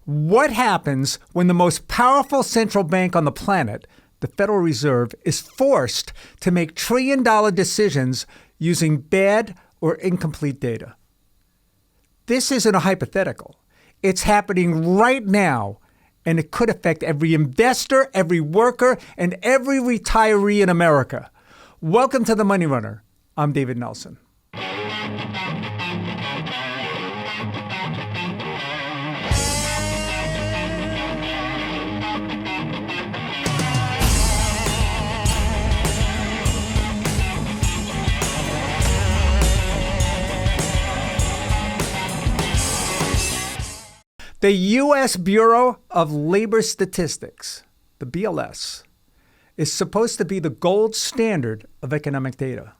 What happens when the most powerful central bank on the planet, the Federal Reserve, is forced to make trillion-dollar decisions using bad or incomplete data? This isn't a hypothetical. It's happening right now, and it could affect every investor, every worker, and every retiree in America. Welcome to The Money Runner. I'm David Nelson. The U.S. Bureau of Labor Statistics, the BLS, is supposed to be the gold standard of economic data.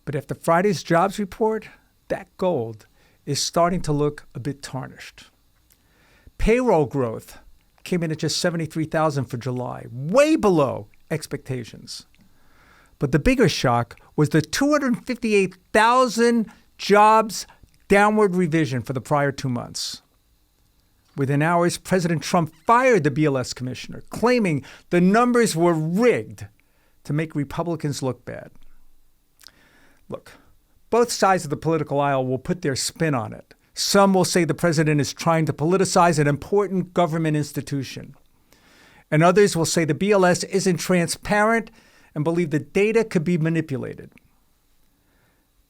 But after Friday's jobs report, that gold is starting to look a bit tarnished. Payroll growth came in at just 73,000 for July, way below expectations. But the bigger shock was the 258,000 jobs downward revision for the prior 2 months. Within hours, President Trump fired the BLS commissioner, claiming the numbers were rigged to make Republicans look bad. Look, both sides of the political aisle will put their spin on it. Some will say the president is trying to politicize an important government institution. And others will say the BLS isn't transparent and believe the data could be manipulated.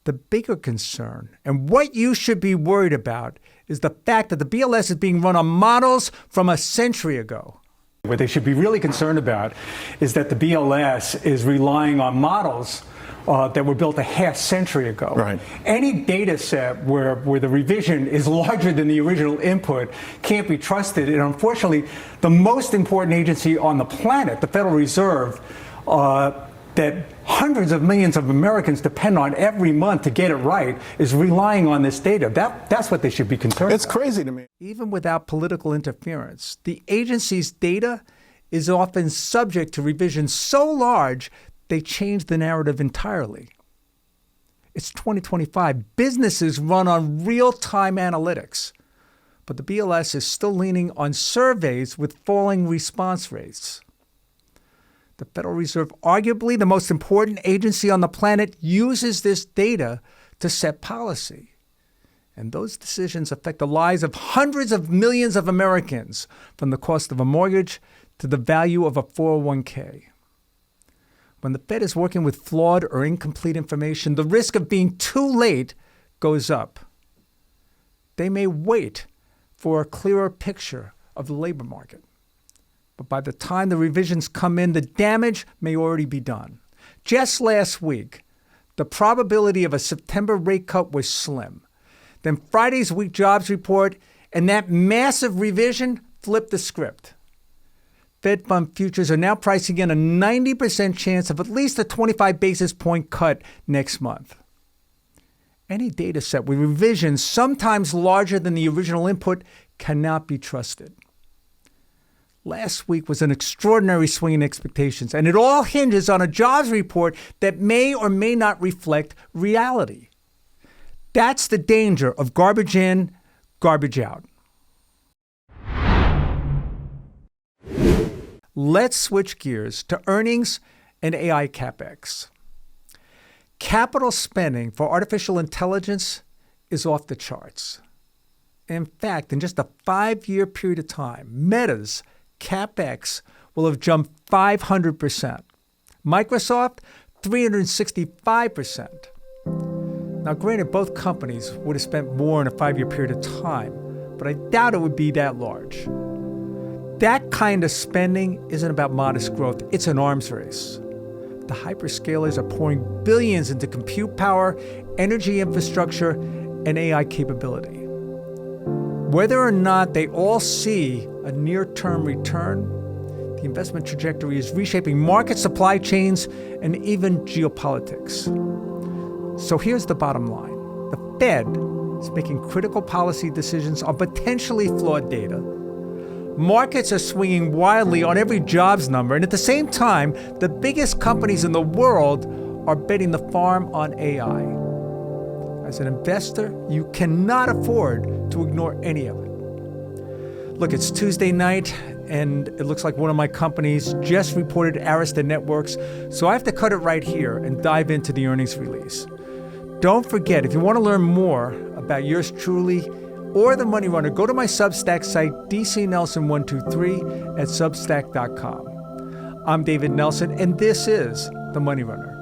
The bigger concern, and what you should be worried about, is the fact that the BLS is being run on models from a century ago. What they should be really concerned about is that the BLS is relying on models that were built a half century ago. Right. Any data set where the revision is larger than the original input can't be trusted. And unfortunately, the most important agency on the planet, the Federal Reserve, that hundreds of millions of Americans depend on every month to get it right, is relying on this data. That's what they should be concerned about. It's crazy to me. Even without political interference, the agency's data is often subject to revisions so large they change the narrative entirely. It's 2025. Businesses run on real-time analytics, but the BLS is still leaning on surveys with falling response rates. The Federal Reserve, arguably the most important agency on the planet, uses this data to set policy. And those decisions affect the lives of hundreds of millions of Americans, from the cost of a mortgage to the value of a 401k. When the Fed is working with flawed or incomplete information, the risk of being too late goes up. They may wait for a clearer picture of the labor market. But by the time the revisions come in, the damage may already be done. Just last week, the probability of a September rate cut was slim. Then Friday's weak jobs report and that massive revision flipped the script. Fed fund futures are now pricing in a 90% chance of at least a 25 basis point cut next month. Any data set with revisions sometimes larger than the original input cannot be trusted. Last week was an extraordinary swing in expectations, and it all hinges on a jobs report that may or may not reflect reality. That's the danger of garbage in, garbage out. Let's switch gears to earnings and AI CapEx. Capital spending for artificial intelligence is off the charts. In fact, in just a 5-year period of time, Meta's CapEx will have jumped 500%. Microsoft, 365%. Now, granted, both companies would have spent more in a 5-year period of time, but I doubt it would be that large. That kind of spending isn't about modest growth. It's an arms race. The hyperscalers are pouring billions into compute power, energy infrastructure, and AI capability. Whether or not they all see a near-term return, the investment trajectory is reshaping market supply chains and even geopolitics. So here's the bottom line. The Fed is making critical policy decisions on potentially flawed data. Markets are swinging wildly on every jobs number, and at the same time, the biggest companies in the world are betting the farm on AI. As an investor, you cannot afford to ignore any of it. Look, it's Tuesday night, and it looks like one of my companies just reported Arista Networks, so I have to cut it right here and dive into the earnings release. Don't forget, if you want to learn more about yours truly or the Money Runner, go to my Substack site, dcnelson123 at substack.com. I'm David Nelson, and this is the Money Runner.